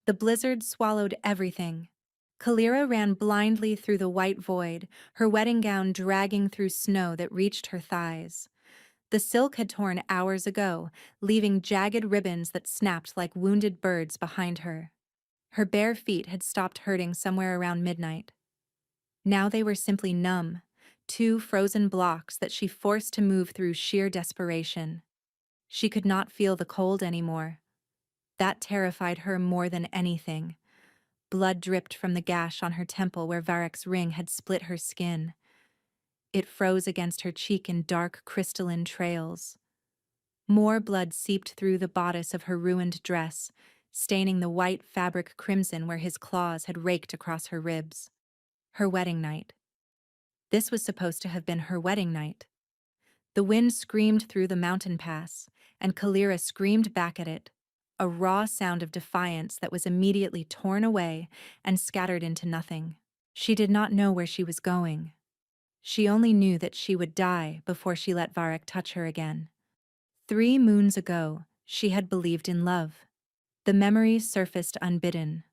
The blizzard swallowed everything. Kalira ran blindly through the white void, her wedding gown dragging through snow that reached her thighs. The silk had torn hours ago, leaving jagged ribbons that snapped like wounded birds behind her. Her bare feet had stopped hurting somewhere around midnight. Now they were simply numb, two frozen blocks that she forced to move through sheer desperation. She could not feel the cold anymore. That terrified her more than anything. Blood dripped from the gash on her temple where Varek's ring had split her skin. It froze against her cheek in dark crystalline trails. More blood seeped through the bodice of her ruined dress, staining the white fabric crimson where his claws had raked across her ribs. Her wedding night. This was supposed to have been her wedding night. The wind screamed through the mountain pass, and Kalira screamed back at it, a raw sound of defiance that was immediately torn away and scattered into nothing. She did not know where she was going. She only knew that she would die before she let Varek touch her again. 3 moons ago, she had believed in love. The memories surfaced unbidden,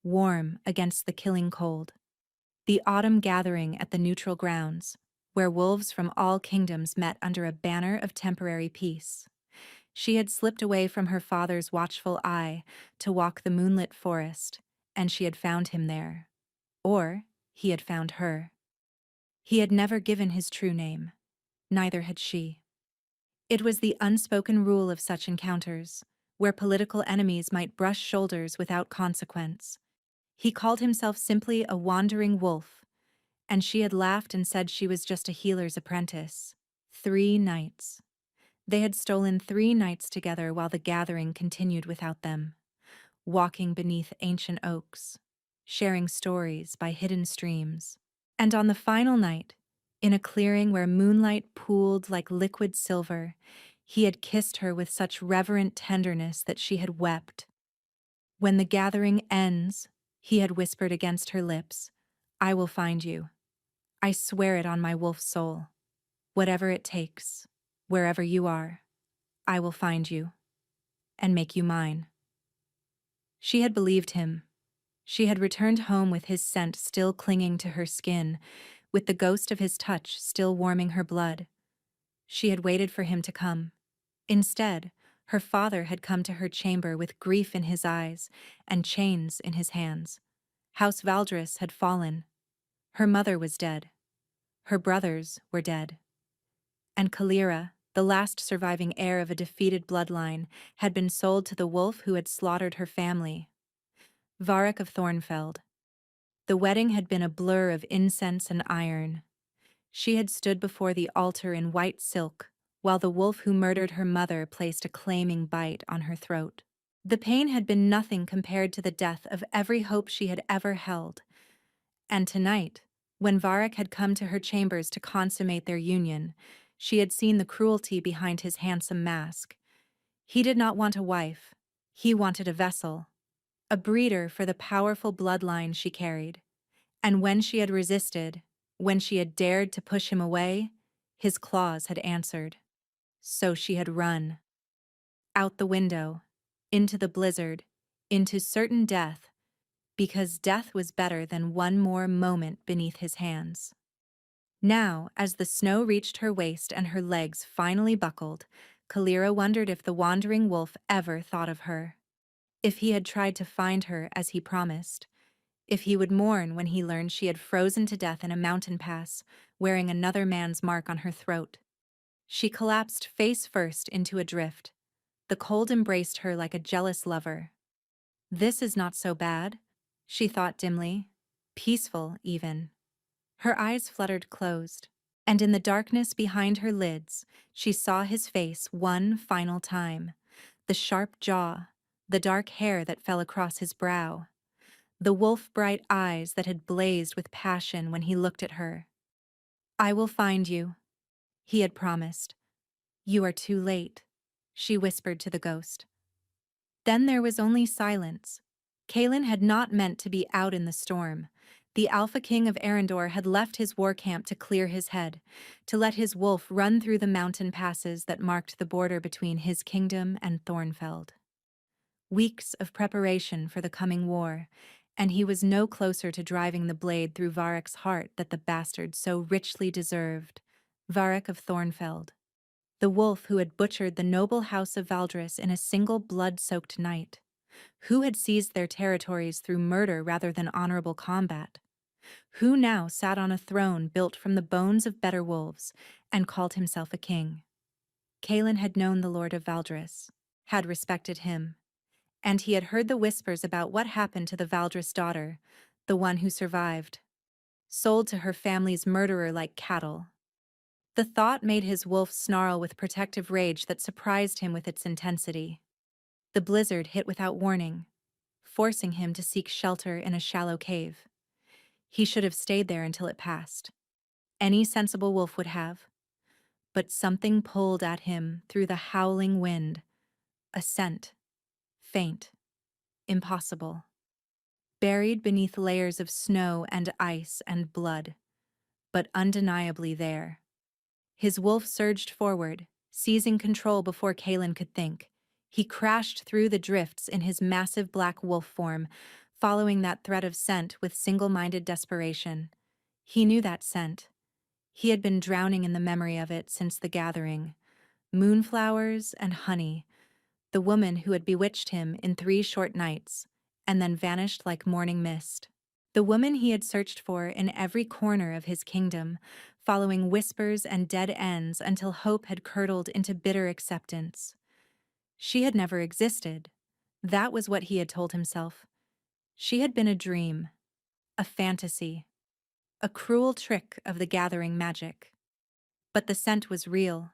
warm against the killing cold. The autumn gathering at the neutral grounds, where wolves from all kingdoms met under a banner of temporary peace. She had slipped away from her father's watchful eye to walk the moonlit forest, and she had found him there. Or he had found her. He had never given his true name. Neither had she. It was the unspoken rule of such encounters, where political enemies might brush shoulders without consequence. He called himself simply a wandering wolf, and she had laughed and said she was just a healer's apprentice. 3 nights. They had stolen 3 nights together while the gathering continued without them, walking beneath ancient oaks, sharing stories by hidden streams. And on the final night, in a clearing where moonlight pooled like liquid silver, he had kissed her with such reverent tenderness that she had wept. When the gathering ends, he had whispered against her lips, I will find you. I swear it on my wolf's soul. Whatever it takes, wherever you are, I will find you and make you mine. She had believed him. She had returned home with his scent still clinging to her skin, with the ghost of his touch still warming her blood. She had waited for him to come. Instead, her father had come to her chamber with grief in his eyes and chains in his hands. House Valdris had fallen. Her mother was dead. Her brothers were dead. And Kalira, the last surviving heir of a defeated bloodline, had been sold to the wolf who had slaughtered her family. Varek of Thornfeld. The wedding had been a blur of incense and iron. She had stood before the altar in white silk, while the wolf who murdered her mother placed a claiming bite on her throat. The pain had been nothing compared to the death of every hope she had ever held. And tonight, when Varek had come to her chambers to consummate their union, she had seen the cruelty behind his handsome mask. He did not want a wife. He wanted a vessel, a breeder for the powerful bloodline she carried. And when she had resisted, when she had dared to push him away, his claws had answered. So she had run. Out the window, into the blizzard, into certain death, because death was better than one more moment beneath his hands. Now, as the snow reached her waist and her legs finally buckled, Kalira wondered if the wandering wolf ever thought of her. If he had tried to find her as he promised. If he would mourn when he learned she had frozen to death in a mountain pass, wearing another man's mark on her throat. She collapsed face first into a drift. The cold embraced her like a jealous lover. This is not so bad, she thought dimly. Peaceful, even. Her eyes fluttered closed, and in the darkness behind her lids, she saw his face one final time. The sharp jaw, the dark hair that fell across his brow. The wolf-bright eyes that had blazed with passion when he looked at her. I will find you, he had promised. You are too late, she whispered to the ghost. Then there was only silence. Kaelin had not meant to be out in the storm. The Alpha King of Arendor had left his war camp to clear his head, to let his wolf run through the mountain passes that marked the border between his kingdom and Thornfeld. weeks of preparation for the coming war, and he was no closer to driving the blade through Varek's heart that the bastard so richly deserved. Varek of Thornfeld, the wolf who had butchered the noble house of Valdris in a single blood-soaked night, who had seized their territories through murder rather than honorable combat, who now sat on a throne built from the bones of better wolves and called himself a king. Kaelin had known the Lord of Valdris, had respected him, and he had heard the whispers about what happened to the Valdris daughter, the one who survived, sold to her family's murderer like cattle. The thought made his wolf snarl with protective rage that surprised him with its intensity. The blizzard hit without warning, forcing him to seek shelter in a shallow cave. He should have stayed there until it passed. Any sensible wolf would have. But something pulled at him through the howling wind, a scent, faint, impossible, buried beneath layers of snow and ice and blood, but undeniably there. His wolf surged forward, seizing control before Kaelin could think. He crashed through the drifts in his massive black wolf form, following that thread of scent with single-minded desperation. He knew that scent. He had been drowning in the memory of it since the gathering. Moonflowers and honey, the woman who had bewitched him in 3 short nights, and then vanished like morning mist. The woman he had searched for in every corner of his kingdom, following whispers and dead ends until hope had curdled into bitter acceptance. She had never existed. That was what he had told himself. She had been a dream, a fantasy, a cruel trick of the gathering magic. But the scent was real.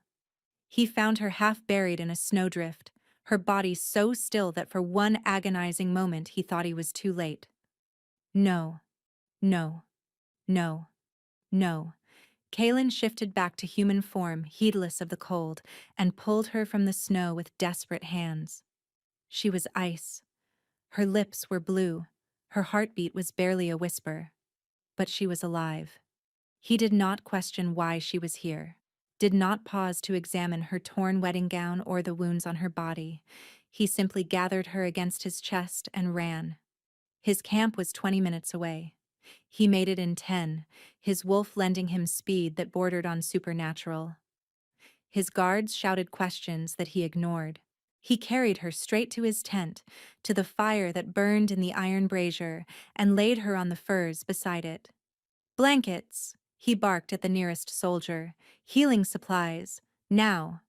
He found her half buried in a snowdrift, her body so still that for one agonizing moment he thought he was too late. No, no, no, no. Kaelin shifted back to human form, heedless of the cold, and pulled her from the snow with desperate hands. She was ice. Her lips were blue. Her heartbeat was barely a whisper. But she was alive. He did not question why she was here, did not pause to examine her torn wedding gown or the wounds on her body. He simply gathered her against his chest and ran. His camp was 20 minutes away. He made it in 10, his wolf lending him speed that bordered on supernatural. His guards shouted questions that he ignored. He carried her straight to his tent, to the fire that burned in the iron brazier, and laid her on the furs beside it. Blankets, he barked at the nearest soldier. Healing supplies, now.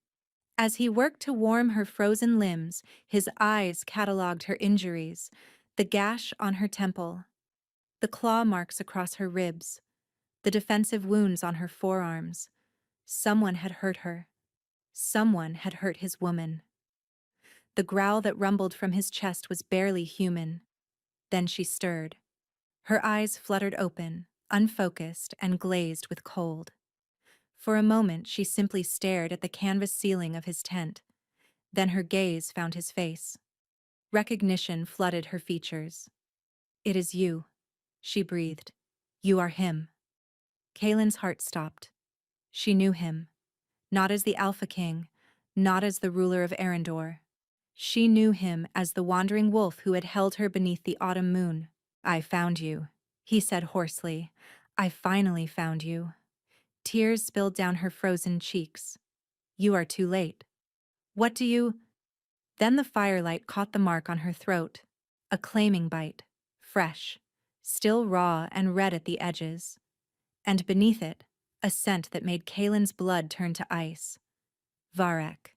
As he worked to warm her frozen limbs, his eyes catalogued her injuries, the gash on her temple, the claw marks across her ribs, the defensive wounds on her forearms. Someone had hurt her. Someone had hurt his woman. The growl that rumbled from his chest was barely human. Then she stirred. Her eyes fluttered open, unfocused and glazed with cold. For a moment she simply stared at the canvas ceiling of his tent. Then her gaze found his face. Recognition flooded her features. "It is you," she breathed. "You are him." Kaelin's heart stopped. She knew him. Not as the Alpha King, not as the ruler of Arendor. She knew him as the wandering wolf who had held her beneath the autumn moon. "I found you," he said hoarsely. "I finally found you." Tears spilled down her frozen cheeks. "You are too late." "What do you—" Then the firelight caught the mark on her throat. A claiming bite, fresh, still raw and red at the edges. And beneath it, a scent that made Kaelin's blood turn to ice. Varek.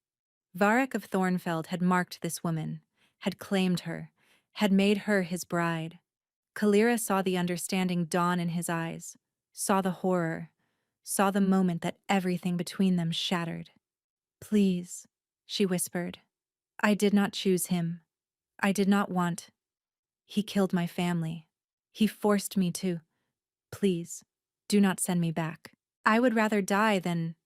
Varek of Thornfeld had marked this woman, had claimed her, had made her his bride. Kalira saw the understanding dawn in his eyes, saw the horror, saw the moment that everything between them shattered. "Please," she whispered. "I did not choose him. I did not want. He killed my family. He forced me to. Please, do not send me back. I would rather die than—"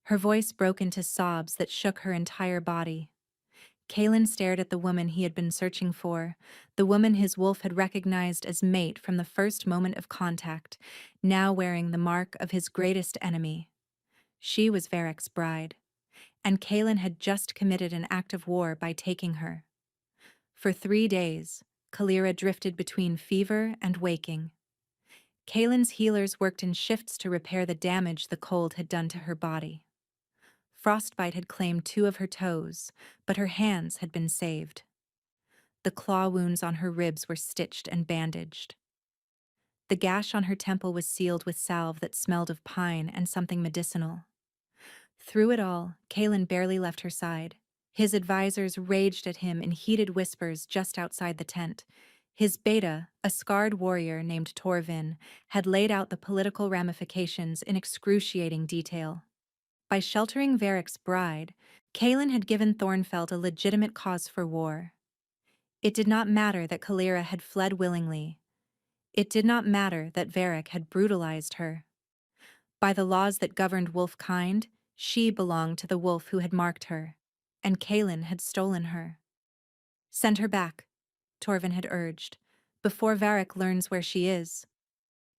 Her voice broke into sobs that shook her entire body. Kaelin stared at the woman he had been searching for, the woman his wolf had recognized as mate from the first moment of contact, now wearing the mark of his greatest enemy. She was Varek's bride, and Kaelin had just committed an act of war by taking her. For 3 days, Kalira drifted between fever and waking. Kaylin's healers worked in shifts to repair the damage the cold had done to her body. Frostbite had claimed 2 of her toes, but her hands had been saved. The claw wounds on her ribs were stitched and bandaged. The gash on her temple was sealed with salve that smelled of pine and something medicinal. Through it all, Kaylin barely left her side. His advisors raged at him in heated whispers just outside the tent. His beta, a scarred warrior named Torvin, had laid out the political ramifications in excruciating detail. By sheltering Varric's bride, Kaylin had given Thornfeld a legitimate cause for war. It did not matter that Kalira had fled willingly. It did not matter that Varric had brutalized her. By the laws that governed wolf kind, she belonged to the wolf who had marked her, and Kaylin had stolen her. Send her back, Torvin had urged, before Varric learns where she is.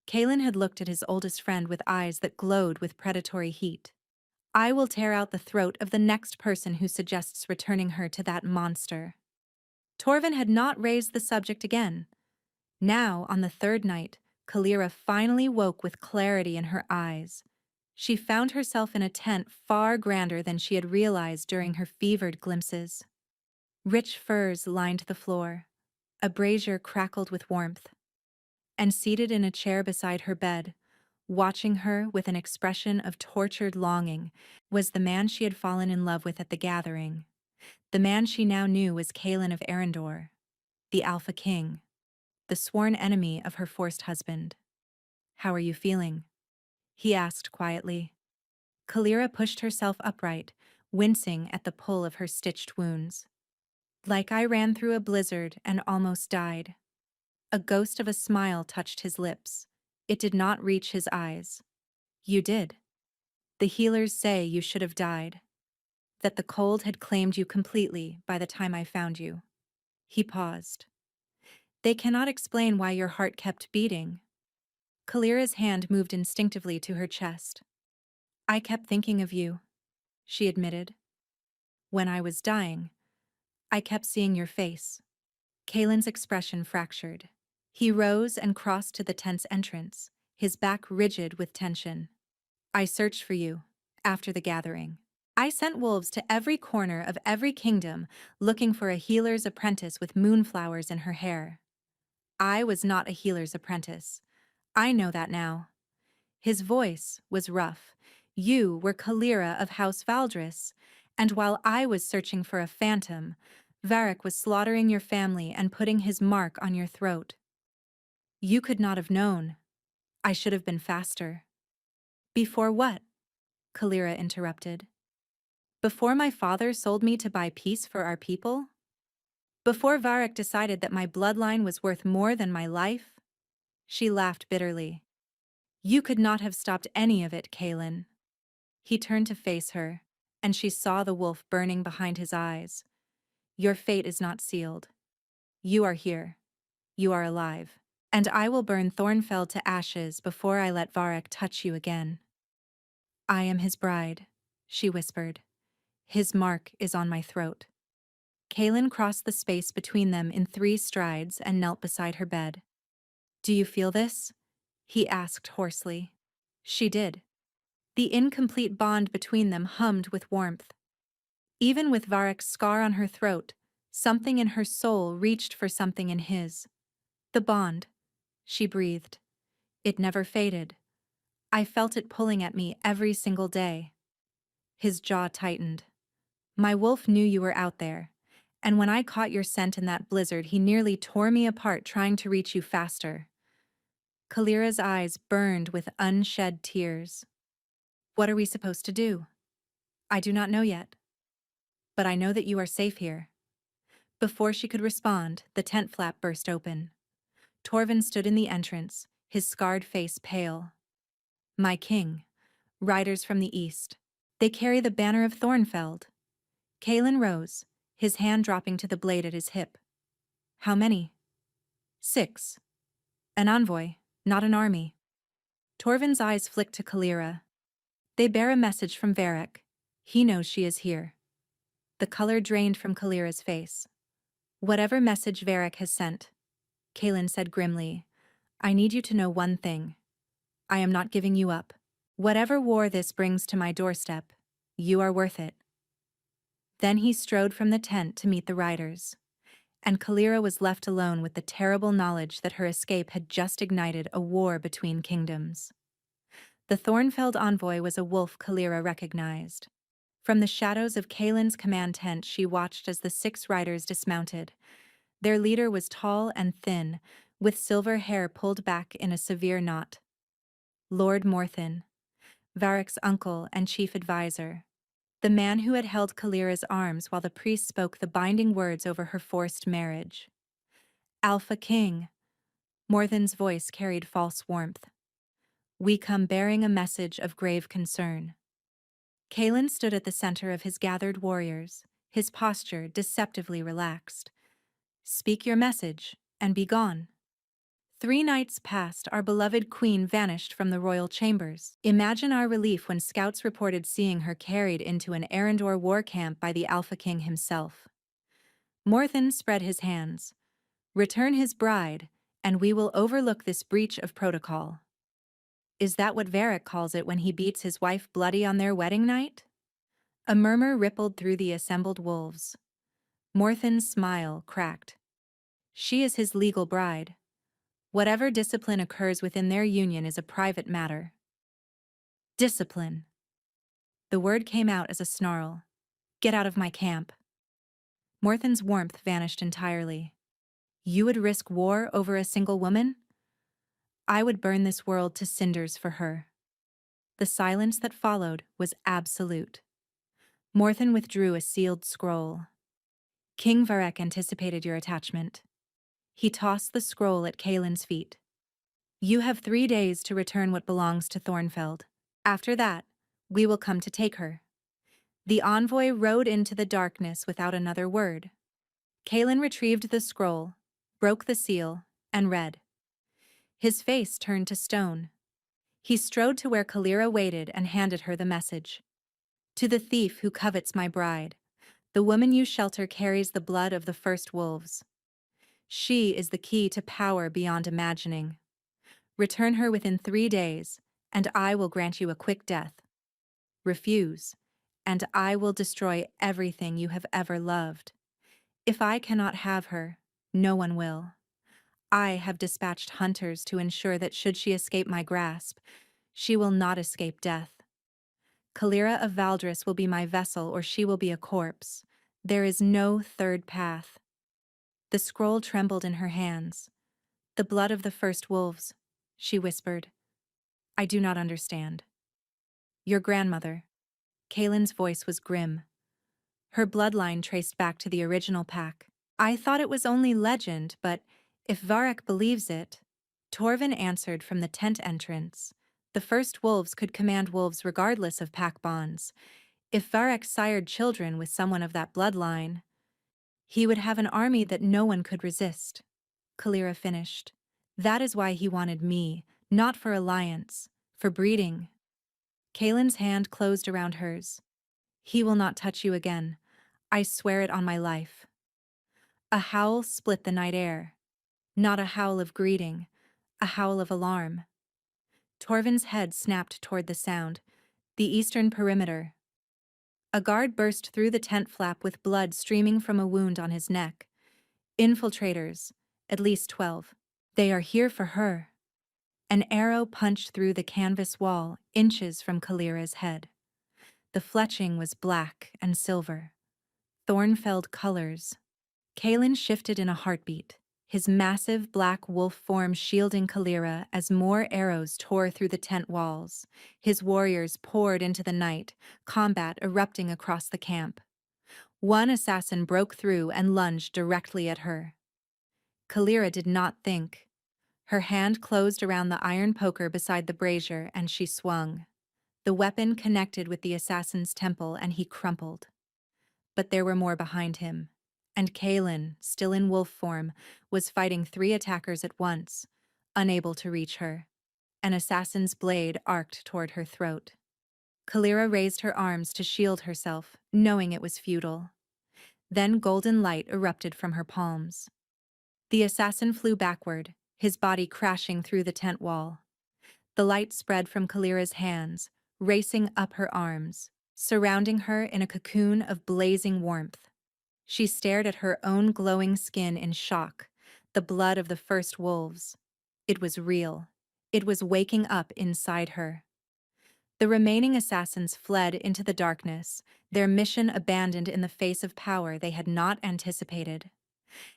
Kaylin had looked at his oldest friend with eyes that glowed with predatory heat. I will tear out the throat of the next person who suggests returning her to that monster. Torvin had not raised the subject again. Now, on the 3rd night, Kalira finally woke with clarity in her eyes. She found herself in a tent far grander than she had realized during her fevered glimpses. Rich furs lined the floor. A brazier crackled with warmth. And seated in a chair beside her bed, watching her with an expression of tortured longing, was the man she had fallen in love with at the gathering. The man she now knew was Kaylin of Arendor, the Alpha King, the sworn enemy of her forced husband. How are you feeling? He asked quietly. Kalira pushed herself upright, wincing at the pull of her stitched wounds. Like I ran through a blizzard and almost died. A ghost of a smile touched his lips. It did not reach his eyes. You did. The healers say you should have died. That the cold had claimed you completely by the time I found you. He paused. They cannot explain why your heart kept beating. Kalira's hand moved instinctively to her chest. I kept thinking of you, she admitted. When I was dying, I kept seeing your face. Kaylin's expression fractured. He rose and crossed to the tent's entrance, his back rigid with tension. I searched for you, after the gathering. I sent wolves to every corner of every kingdom, looking for a healer's apprentice with moonflowers in her hair. I was not a healer's apprentice. I know that now. His voice was rough. You were Kalira of House Valdris, and while I was searching for a phantom, Varric was slaughtering your family and putting his mark on your throat. You could not have known. I should have been faster. Before what? Kalira interrupted. Before my father sold me to buy peace for our people? Before Varric decided that my bloodline was worth more than my life? She laughed bitterly. You could not have stopped any of it, Kaylin. He turned to face her, and she saw the wolf burning behind his eyes. Your fate is not sealed. You are here. You are alive. And I will burn Thornfeld to ashes before I let Varric touch you again. I am his bride, she whispered. His mark is on my throat. Kaylin crossed the space between them in 3 strides and knelt beside her bed. Do you feel this? He asked hoarsely. She did. The incomplete bond between them hummed with warmth. Even with Varric's scar on her throat, something in her soul reached for something in his. The bond, she breathed. It never faded. I felt it pulling at me every single day. His jaw tightened. My wolf knew you were out there, and when I caught your scent in that blizzard, he nearly tore me apart trying to reach you faster. Kalira's eyes burned with unshed tears. What are we supposed to do? I do not know yet. But I know that you are safe here. Before she could respond, the tent flap burst open. Torvin stood in the entrance, his scarred face pale. My king, riders from the east. They carry the banner of Thornfeld. Kaylin rose, his hand dropping to the blade at his hip. How many? 6. An envoy, not an army. Torvin's eyes flicked to Kalira. They bear a message from Varric. He knows she is here. The color drained from Kalira's face. Whatever message Varric has sent, Kaelin said grimly, I need you to know one thing. I am not giving you up. Whatever war this brings to my doorstep, you are worth it. Then he strode from the tent to meet the riders, and Kalira was left alone with the terrible knowledge that her escape had just ignited a war between kingdoms. The Thornfeld envoy was a wolf Kalira recognized. From the shadows of Kaelin's command tent she watched as the 6 riders dismounted. Their leader was tall and thin, with silver hair pulled back in a severe knot. Lord Morthen, Varric's uncle and chief advisor. The man who had held Kalira's arms while the priest spoke the binding words over her forced marriage. Alpha King. Morthen's voice carried false warmth. We come bearing a message of grave concern. Kaelin stood at the center of his gathered warriors, his posture deceptively relaxed. Speak your message, and be gone. 3 nights passed, our beloved queen vanished from the royal chambers. Imagine our relief when scouts reported seeing her carried into an Arendor war camp by the Alpha King himself. Morthen spread his hands. Return his bride, and we will overlook this breach of protocol. Is that what Varric calls it when he beats his wife bloody on their wedding night? A murmur rippled through the assembled wolves. Morthen's smile cracked. She is his legal bride. Whatever discipline occurs within their union is a private matter. Discipline. The word came out as a snarl. Get out of my camp. Morthen's warmth vanished entirely. You would risk war over a single woman? I would burn this world to cinders for her. The silence that followed was absolute. Morthen withdrew a sealed scroll. King Varric anticipated your attachment. He tossed the scroll at Kaelin's feet. You have 3 days to return what belongs to Thornfeld. After that, we will come to take her. The envoy rode into the darkness without another word. Kaelin retrieved the scroll, broke the seal, and read. His face turned to stone. He strode to where Kalira waited and handed her the message. To the thief who covets my bride, the woman you shelter carries the blood of the first wolves. She is the key to power beyond imagining. Return her within 3 days, and I will grant you a quick death. Refuse, and I will destroy everything you have ever loved. If I cannot have her, no one will. I have dispatched hunters to ensure that should she escape my grasp, she will not escape death. Kalira of Valdris will be my vessel, or she will be a corpse. There is no third path. The scroll trembled in her hands. The blood of the first wolves, she whispered. I do not understand. Your grandmother. Kaelin's voice was grim. Her bloodline traced back to the original pack. I thought it was only legend, but if Varric believes it, Torvin answered from the tent entrance. The first wolves could command wolves regardless of pack bonds. If Varric sired children with someone of that bloodline, he would have an army that no one could resist. Kalira finished. That is why he wanted me, not for alliance, for breeding. Kaelin's hand closed around hers. He will not touch you again. I swear it on my life. A howl split the night air. Not a howl of greeting, a howl of alarm. Torvin's head snapped toward the sound, the eastern perimeter. A guard burst through the tent flap with blood streaming from a wound on his neck. Infiltrators, at least 12. They are here for her. An arrow punched through the canvas wall, inches from Kalira's head. The fletching was black and silver. Thornfeld colors. Kaelin shifted in a heartbeat, his massive black wolf form shielding Kalira as more arrows tore through the tent walls. His warriors poured into the night, combat erupting across the camp. One assassin broke through and lunged directly at her. Kalira did not think. Her hand closed around the iron poker beside the brazier and she swung. The weapon connected with the assassin's temple and he crumpled. But there were more behind him, and Kaelin, still in wolf form, was fighting 3 attackers at once, unable to reach her. An assassin's blade arced toward her throat. Kalira raised her arms to shield herself, knowing it was futile. Then golden light erupted from her palms. The assassin flew backward, his body crashing through the tent wall. The light spread from Kalira's hands, racing up her arms, surrounding her in a cocoon of blazing warmth. She stared at her own glowing skin in shock, the blood of the first wolves. It was real. It was waking up inside her. The remaining assassins fled into the darkness, their mission abandoned in the face of power they had not anticipated.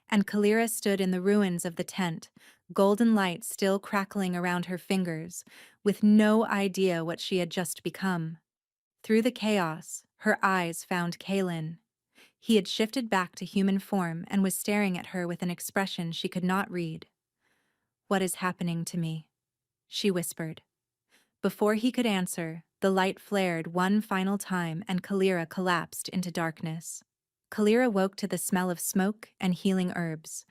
And Kalira stood in the ruins of the tent, golden light still crackling around her fingers, with no idea what she had just become. Through the chaos, her eyes found Kaelin. He had shifted back to human form and was staring at her with an expression she could not read. "What is happening to me?" she whispered. Before he could answer, the light flared one final time and Kalira collapsed into darkness. Kalira woke to the smell of smoke and healing herbs.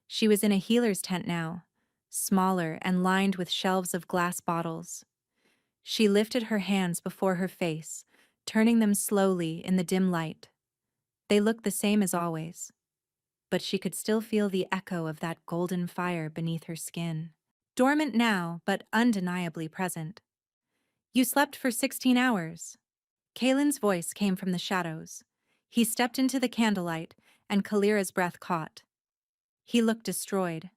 She was in a healer's tent now, smaller and lined with shelves of glass bottles. She lifted her hands before her face, turning them slowly in the dim light. They looked the same as always, but she could still feel the echo of that golden fire beneath her skin. Dormant now, but undeniably present. "You slept for 16 hours. Kaelin's voice came from the shadows. He stepped into the candlelight, and Kalira's breath caught. He looked destroyed.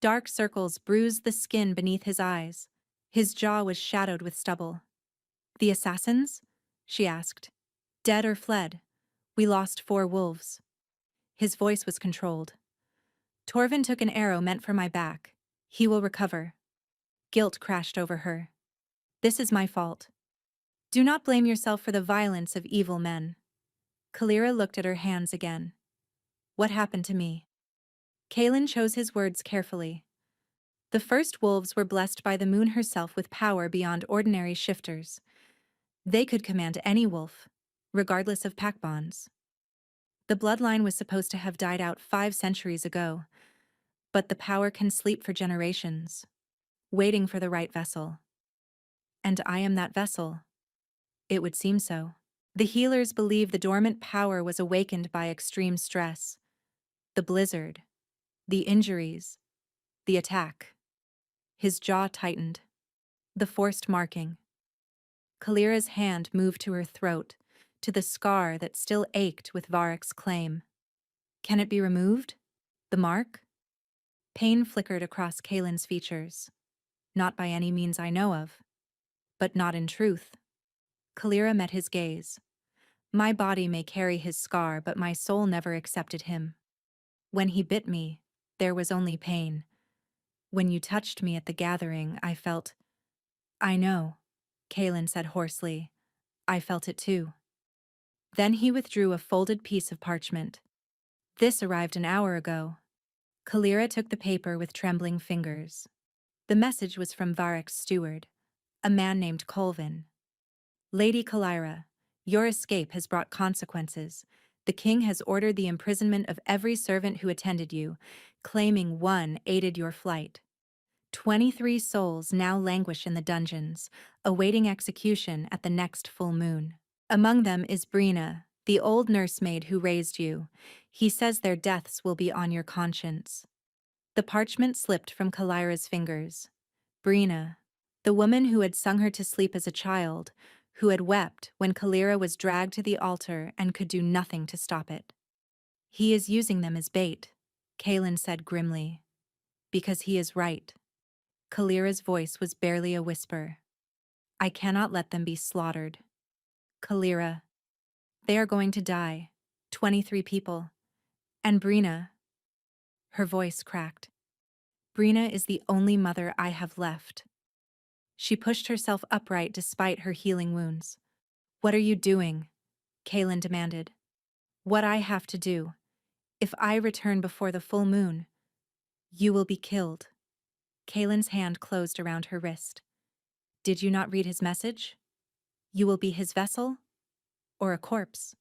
Dark circles bruised the skin beneath his eyes. His jaw was shadowed with stubble. "The assassins?" she asked. "Dead or fled? We lost 4 wolves." His voice was controlled. "Torvin took an arrow meant for my back. He will recover." Guilt crashed over her. "This is my fault. Do not blame yourself for the violence of evil men." Kalira looked at her hands again. "What happened to me?" Kaelin chose his words carefully. "The first wolves were blessed by the moon herself with power beyond ordinary shifters. They could command any wolf, regardless of pack bonds. The bloodline was supposed to have died out 5 centuries ago, but the power can sleep for generations, waiting for the right vessel. And I am that vessel. It would seem so." The healers believe the dormant power was awakened by extreme stress. The blizzard, the injuries, the attack. His jaw tightened. The forced marking. Kalira's hand moved to her throat, to the scar that still ached with Varek's claim. "Can it be removed? The mark?" Pain flickered across Kaelin's features. "Not by any means I know of. But not in truth." Kalira met his gaze. "My body may carry his scar, but my soul never accepted him. When he bit me, there was only pain. When you touched me at the gathering, I felt—" "I know," Kaelin said hoarsely. "I felt it too." Then he withdrew a folded piece of parchment. "This arrived an hour ago." Kalira took the paper with trembling fingers. The message was from Varek's steward, a man named Colvin. "Lady Kalira, your escape has brought consequences. The king has ordered the imprisonment of every servant who attended you, claiming 1 aided your flight. 23 souls now languish in the dungeons, awaiting execution at the next full moon. Among them is Brina, the old nursemaid who raised you. He says their deaths will be on your conscience." The parchment slipped from Kalira's fingers. Brina, the woman who had sung her to sleep as a child, who had wept when Kalira was dragged to the altar and could do nothing to stop it. "He is using them as bait," Kaelin said grimly. "Because he is right." Kalira's voice was barely a whisper. "I cannot let them be slaughtered. Kalira, they are going to die. 23 people. And Brina—" her voice cracked. "Brina is the only mother I have left." She pushed herself upright despite her healing wounds. "What are you doing?" Kaelin demanded. "What I have to do. If I return before the full moon, you will be killed." Kaelin's hand closed around her wrist. "Did you not read his message? You will be his vessel? Or a corpse?"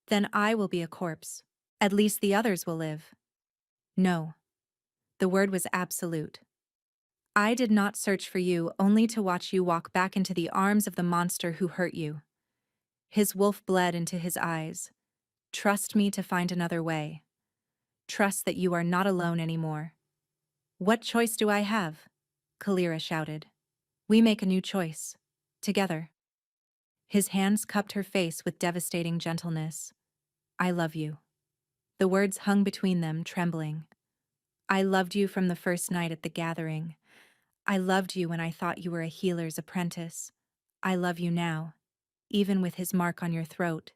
"Then I will be a corpse. At least the others will live." "No." The word was absolute. "I did not search for you only to watch you walk back into the arms of the monster who hurt you." His wolf bled into his eyes, Trust me to find another way. Trust that you are not alone anymore. What choice do I have? Kalira shouted. We make a new choice. Together. His hands cupped her face with devastating gentleness. I love you. The words hung between them, trembling. I loved you from the first night at the gathering. I loved you when I thought you were a healer's apprentice. I love you now, even with his mark on your throat,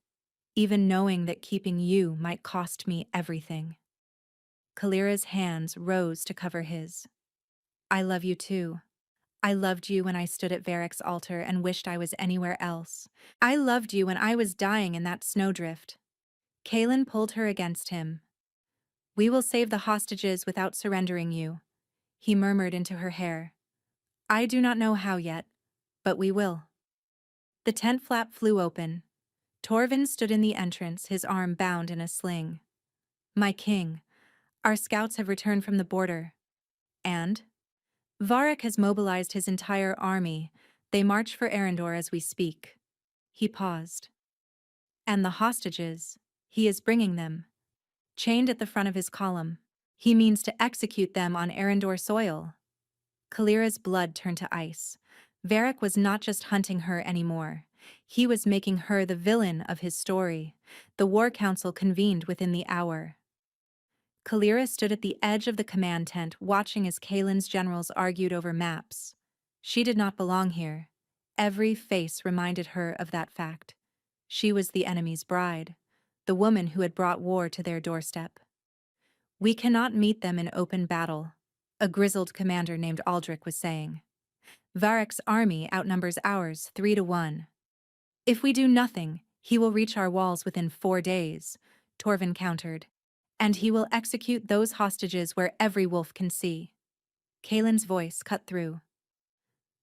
even knowing that keeping you might cost me everything. Kalira's hands rose to cover his. I love you too. I loved you when I stood at Varric's altar and wished I was anywhere else. I loved you when I was dying in that snowdrift. Kaelin pulled her against him. We will save the hostages without surrendering you, he murmured into her hair. I do not know how yet, but we will. The tent flap flew open. Torvin stood in the entrance, his arm bound in a sling. My king, our scouts have returned from the border. And? Varric has mobilized his entire army. They march for Arendor as we speak. He paused. And the hostages, he is bringing them. Chained at the front of his column. He means to execute them on Arendor soil. Kalira's blood turned to ice. Varric was not just hunting her anymore. He was making her the villain of his story. The war council convened within the hour. Kalira stood at the edge of the command tent, watching as Kaelin's generals argued over maps. She did not belong here. Every face reminded her of that fact. She was the enemy's bride, the woman who had brought war to their doorstep. We cannot meet them in open battle, a grizzled commander named Aldrich was saying. Varric's army outnumbers ours 3-1. If we do nothing, he will reach our walls within 4 days, Torvin countered. And he will execute those hostages where every wolf can see. Kaelin's voice cut through.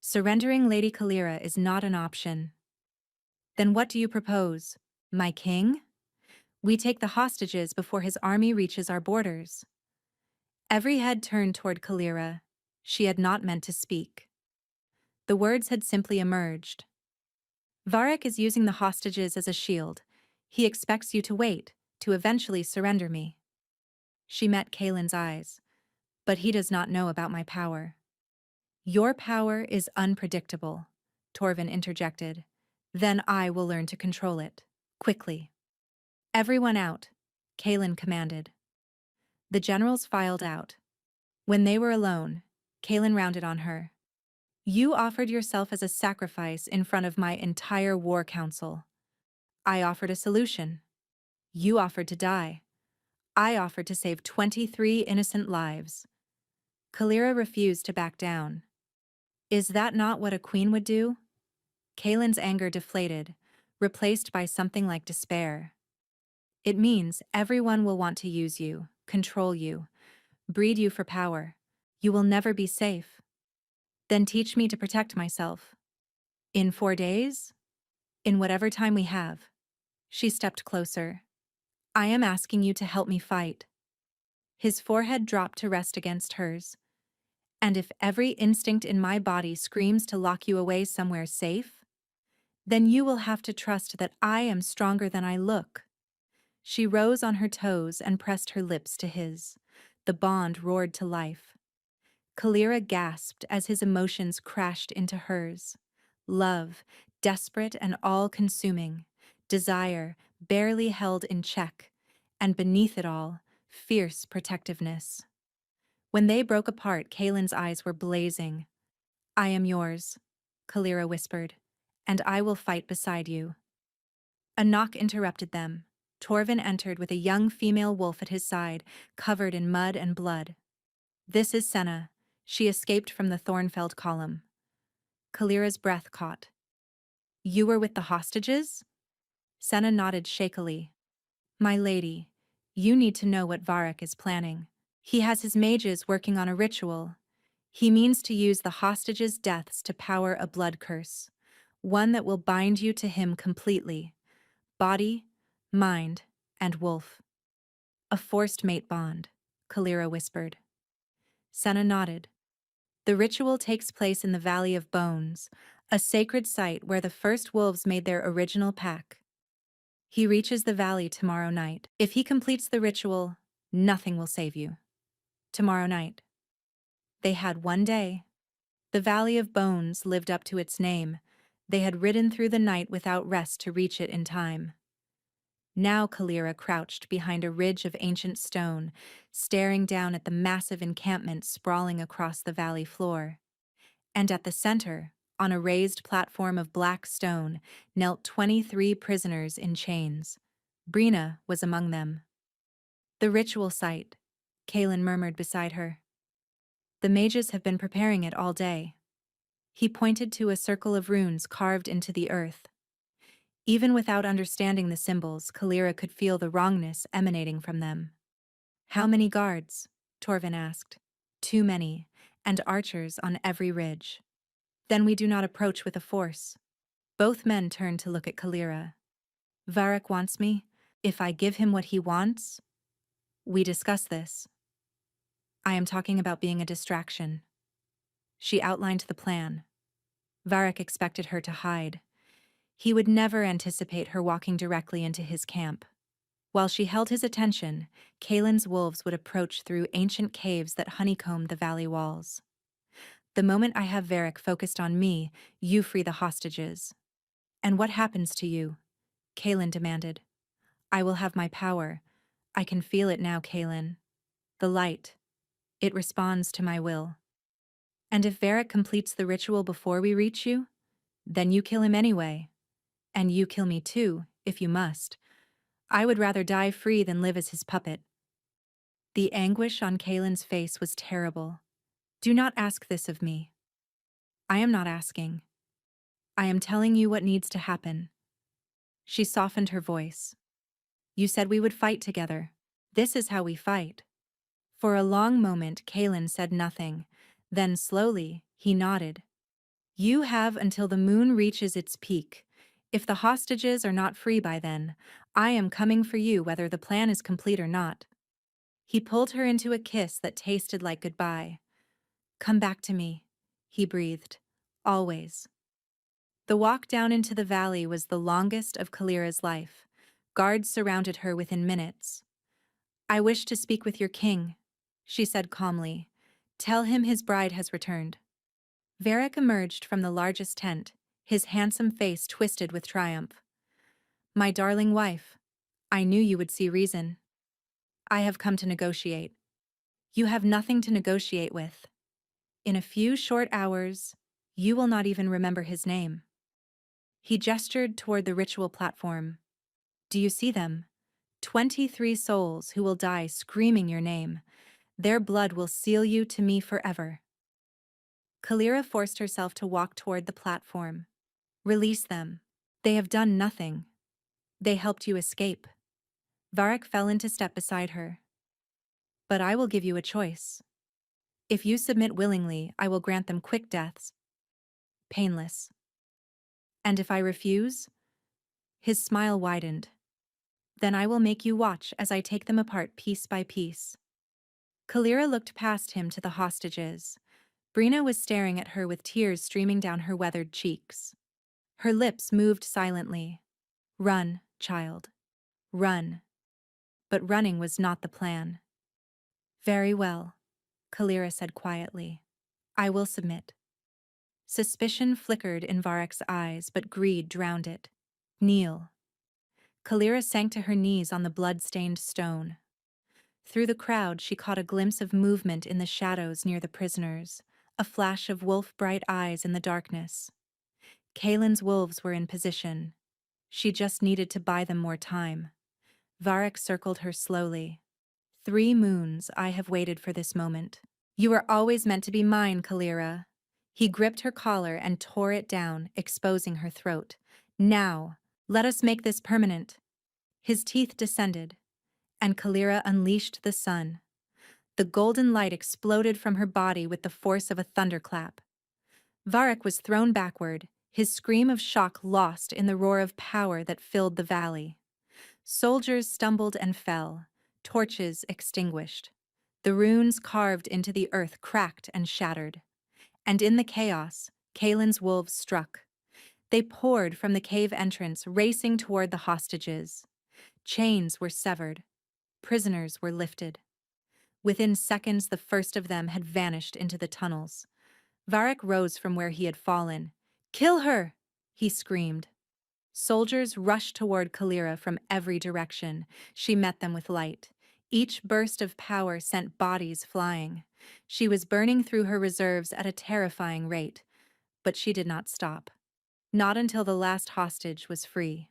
Surrendering Lady Kalira is not an option. Then what do you propose, my king? We take the hostages before his army reaches our borders. Every head turned toward Kalira. She had not meant to speak. The words had simply emerged. Varric is using the hostages as a shield. He expects you to wait, to eventually surrender me. She met Kaelin's eyes. But he does not know about my power. Your power is unpredictable, Torvin interjected. Then I will learn to control it. Quickly. Everyone out, Kaelin commanded. The generals filed out. When they were alone, Kaelin rounded on her. You offered yourself as a sacrifice in front of my entire war council. I offered a solution. You offered to die. I offered to save 23 innocent lives. Kalira refused to back down. Is that not what a queen would do? Kaelin's anger deflated, replaced by something like despair. It means everyone will want to use you, control you, breed you for power. You will never be safe. Then teach me to protect myself. In 4 days? In whatever time we have. She stepped closer. I am asking you to help me fight. His forehead dropped to rest against hers. And if every instinct in my body screams to lock you away somewhere safe, then you will have to trust that I am stronger than I look. She rose on her toes and pressed her lips to his. The bond roared to life. Kalira gasped as his emotions crashed into hers. Love, desperate and all-consuming. Desire, barely held in check. And beneath it all, fierce protectiveness. When they broke apart, Kaelin's eyes were blazing. I am yours, Kalira whispered, and I will fight beside you. A knock interrupted them. Torvin entered with a young female wolf at his side, covered in mud and blood. This is Senna. She escaped from the Thornfeld column. Kalira's breath caught. You were with the hostages? Senna nodded shakily. My lady, you need to know what Varric is planning. He has his mages working on a ritual. He means to use the hostages' deaths to power a blood curse, one that will bind you to him completely. Body, mind, and wolf. A forced mate bond, Kalira whispered. Senna nodded. The ritual takes place in the Valley of Bones, a sacred site where the first wolves made their original pact. He reaches the valley tomorrow night. If he completes the ritual, nothing will save you. Tomorrow night. They had one day. The Valley of Bones lived up to its name. They had ridden through the night without rest to reach it in time. Now Kalira crouched behind a ridge of ancient stone, staring down at the massive encampment sprawling across the valley floor. And at the center, on a raised platform of black stone, knelt 23 prisoners in chains. Brina was among them. The ritual site, Kaelin murmured beside her. The mages have been preparing it all day. He pointed to a circle of runes carved into the earth. Even without understanding the symbols, Kalira could feel the wrongness emanating from them. How many guards? Torvin asked. Too many, and archers on every ridge. Then we do not approach with a force. Both men turned to look at Kalira. Varric wants me. If I give him what he wants, we discuss this. I am talking about being a distraction. She outlined the plan. Varric expected her to hide. He would never anticipate her walking directly into his camp. While she held his attention, Kaelin's wolves would approach through ancient caves that honeycombed the valley walls. The moment I have Varric focused on me, you free the hostages. And what happens to you? Kaelin demanded. I will have my power. I can feel it now, Kaelin. The light. It responds to my will. And if Varric completes the ritual before we reach you, then you kill him anyway. And you kill me too, if you must. I would rather die free than live as his puppet. The anguish on Kaelin's face was terrible. Do not ask this of me. I am not asking. I am telling you what needs to happen. She softened her voice. You said we would fight together. This is how we fight. For a long moment, Kaelin said nothing. Then slowly, he nodded. You have until the moon reaches its peak. If the hostages are not free by then, I am coming for you whether the plan is complete or not. He pulled her into a kiss that tasted like goodbye. Come back to me, he breathed. Always. The walk down into the valley was the longest of Kalira's life. Guards surrounded her within minutes. I wish to speak with your king, she said calmly. Tell him his bride has returned. Varric emerged from the largest tent, his handsome face twisted with triumph. My darling wife, I knew you would see reason. I have come to negotiate. You have nothing to negotiate with. In a few short hours, you will not even remember his name. He gestured toward the ritual platform. Do you see them? 23 souls who will die screaming your name. Their blood will seal you to me forever. Kalira forced herself to walk toward the platform. Release them. They have done nothing. They helped you escape. Varric fell into step beside her. But I will give you a choice. If you submit willingly, I will grant them quick deaths. Painless. And if I refuse? His smile widened. Then I will make you watch as I take them apart piece by piece. Kalira looked past him to the hostages. Brina was staring at her with tears streaming down her weathered cheeks. Her lips moved silently. Run, child. Run. But running was not the plan. Very well, Kalira said quietly. I will submit. Suspicion flickered in Varric's eyes, but greed drowned it. Kneel. Kalira sank to her knees on the blood-stained stone. Through the crowd, she caught a glimpse of movement in the shadows near the prisoners, a flash of wolf-bright eyes in the darkness. Kaelin's wolves were in position. She just needed to buy them more time. Varric circled her slowly. 3 moons I have waited for this moment. You are always meant to be mine, Kalira. He gripped her collar and tore it down, exposing her throat. Now, let us make this permanent. His teeth descended, and Kalira unleashed the sun. The golden light exploded from her body with the force of a thunderclap. Varric was thrown backward, his scream of shock lost in the roar of power that filled the valley. Soldiers stumbled and fell, torches extinguished. The runes carved into the earth cracked and shattered. And in the chaos, Kaelin's wolves struck. They poured from the cave entrance, racing toward the hostages. Chains were severed. Prisoners were lifted. Within seconds, the first of them had vanished into the tunnels. Varric rose from where he had fallen. "Kill her!" he screamed. Soldiers rushed toward Kalira from every direction. She met them with light. Each burst of power sent bodies flying. She was burning through her reserves at a terrifying rate, but she did not stop. Not until the last hostage was free.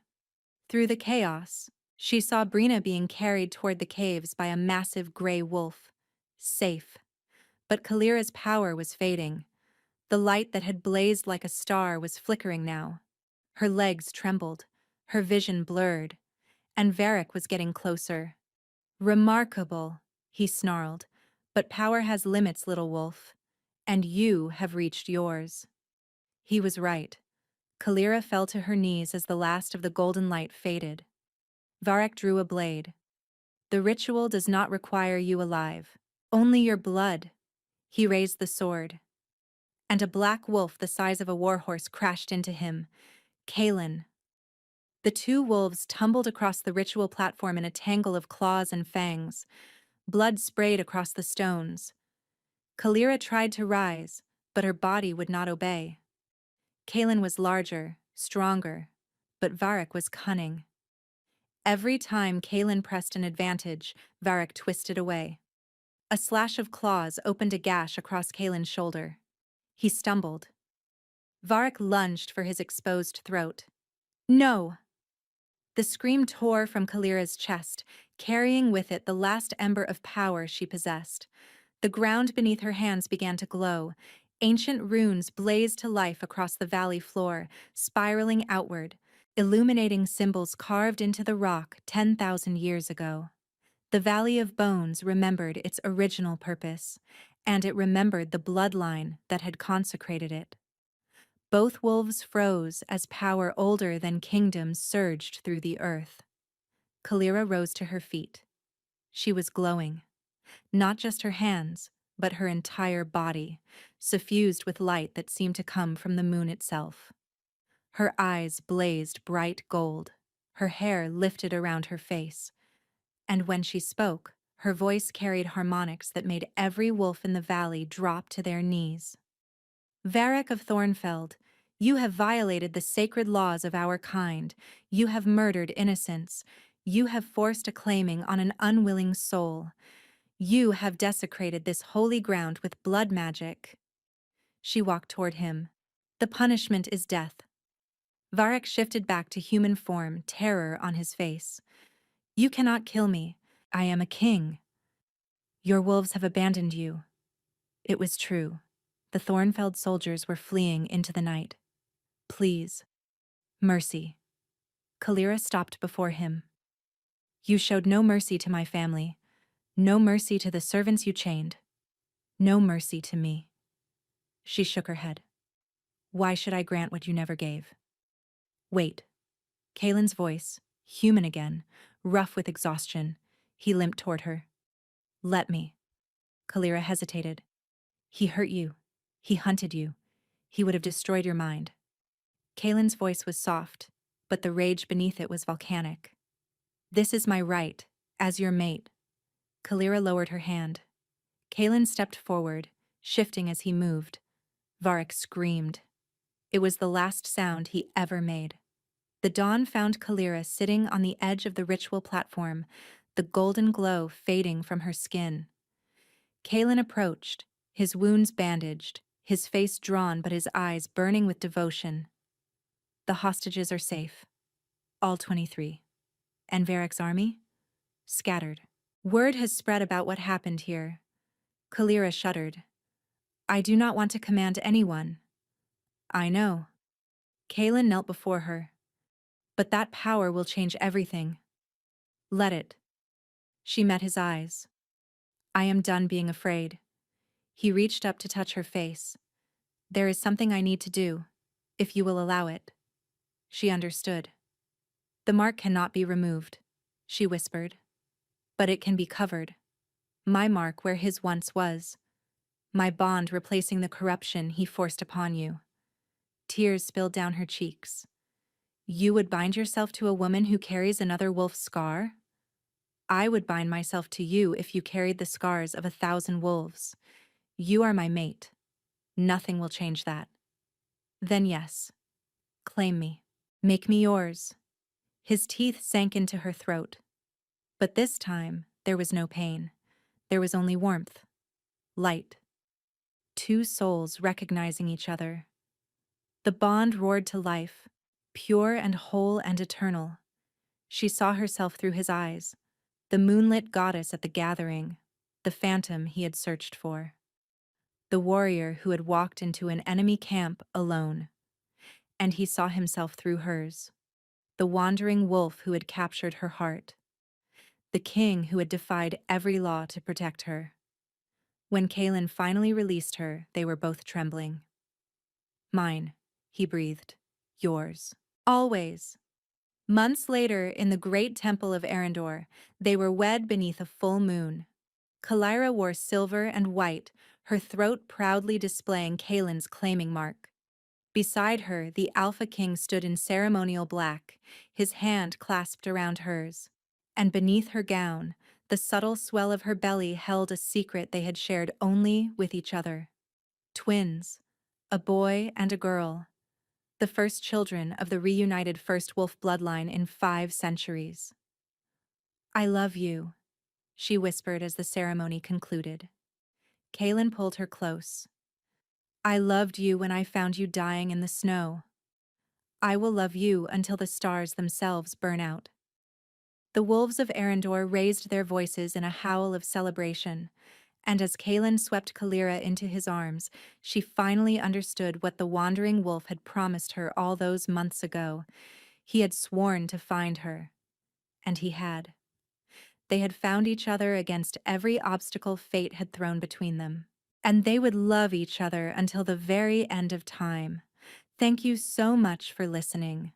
Through the chaos, she saw Brina being carried toward the caves by a massive gray wolf. Safe. But Kalira's power was fading. The light that had blazed like a star was flickering now. Her legs trembled, her vision blurred, and Varric was getting closer. "Remarkable," he snarled, "but power has limits, little wolf, and you have reached yours." He was right. Kalira fell to her knees as the last of the golden light faded. Varric drew a blade. "The ritual does not require you alive, only your blood." He raised the sword, and a black wolf the size of a warhorse crashed into him. Kaelin. The two wolves tumbled across the ritual platform in a tangle of claws and fangs. Blood sprayed across the stones. Kalira tried to rise, but her body would not obey. Kaelin was larger, stronger, but Varric was cunning. Every time Kaelin pressed an advantage, Varric twisted away. A slash of claws opened a gash across Kaelin's shoulder. He stumbled. Varric lunged for his exposed throat. "No!" The scream tore from Kalira's chest, carrying with it the last ember of power she possessed. The ground beneath her hands began to glow. Ancient runes blazed to life across the valley floor, spiraling outward, illuminating symbols carved into the rock 10,000 years ago. The Valley of Bones remembered its original purpose, and it remembered the bloodline that had consecrated it. Both wolves froze as power older than kingdoms surged through the earth. Kalira rose to her feet. She was glowing. Not just her hands, but her entire body, suffused with light that seemed to come from the moon itself. Her eyes blazed bright gold. Her hair lifted around her face. And when she spoke, her voice carried harmonics that made every wolf in the valley drop to their knees. "Varric of Thornfeld, you have violated the sacred laws of our kind. You have murdered innocents. You have forced a claiming on an unwilling soul. You have desecrated this holy ground with blood magic." She walked toward him. "The punishment is death." Varric shifted back to human form, terror on his face. "You cannot kill me. I am a king. Your wolves have abandoned you." It was true. The Thornfeld soldiers were fleeing into the night. "Please. Mercy." Kalira stopped before him. "You showed no mercy to my family. No mercy to the servants you chained. No mercy to me." She shook her head. "Why should I grant what you never gave?" "Wait." Kaelin's voice, human again, rough with exhaustion. He limped toward her. "Let me." Kalira hesitated. "He hurt you. He hunted you. He would have destroyed your mind." Kaelin's voice was soft, but the rage beneath it was volcanic. "This is my right, as your mate." Kalira lowered her hand. Kaelin stepped forward, shifting as he moved. Varric screamed. It was the last sound he ever made. The dawn found Kalira sitting on the edge of the ritual platform, the golden glow fading from her skin. Kaelin approached, his wounds bandaged, his face drawn but his eyes burning with devotion. "The hostages are safe. All 23. And Varric's army? Scattered. Word has spread about what happened here." Kalira shuddered. "I do not want to command anyone." "I know." Kaelin knelt before her. "But that power will change everything." "Let it." She met his eyes. "I am done being afraid." He reached up to touch her face. "There is something I need to do, if you will allow it." She understood. "The mark cannot be removed," she whispered. "But it can be covered. My mark where his once was. My bond replacing the corruption he forced upon you." Tears spilled down her cheeks. You would bind yourself to a woman who carries another wolf's scar? I would bind myself to you if you carried the scars of 1,000 wolves. You are my mate. Nothing will change that. Then yes, claim me. Make me yours. His teeth sank into her throat. But this time, there was no pain. There was only warmth. Light. Two souls recognizing each other. The bond roared to life, pure and whole and eternal. She saw herself through his eyes, the moonlit goddess at the gathering, the phantom he had searched for. The warrior who had walked into an enemy camp alone. And he saw himself through hers. The wandering wolf who had captured her heart. The king who had defied every law to protect her. When Kaelin finally released her, they were both trembling. Mine, he breathed. Yours. Always. Months later, in the great temple of Arendor, they were wed beneath a full moon. Kalira wore silver and white, her throat proudly displaying Kaelin's claiming mark. Beside her, the Alpha King stood in ceremonial black, his hand clasped around hers. And beneath her gown, the subtle swell of her belly held a secret they had shared only with each other. Twins, a boy and a girl, the first children of the reunited First Wolf bloodline in 5 centuries. I love you, she whispered as the ceremony concluded. Kaelin pulled her close. I loved you when I found you dying in the snow. I will love you until the stars themselves burn out. The wolves of Arendor raised their voices in a howl of celebration, and as Kaelin swept Kalira into his arms, she finally understood what the wandering wolf had promised her all those months ago. He had sworn to find her. And he had. They had found each other against every obstacle fate had thrown between them. And they would love each other until the very end of time. Thank you so much for listening.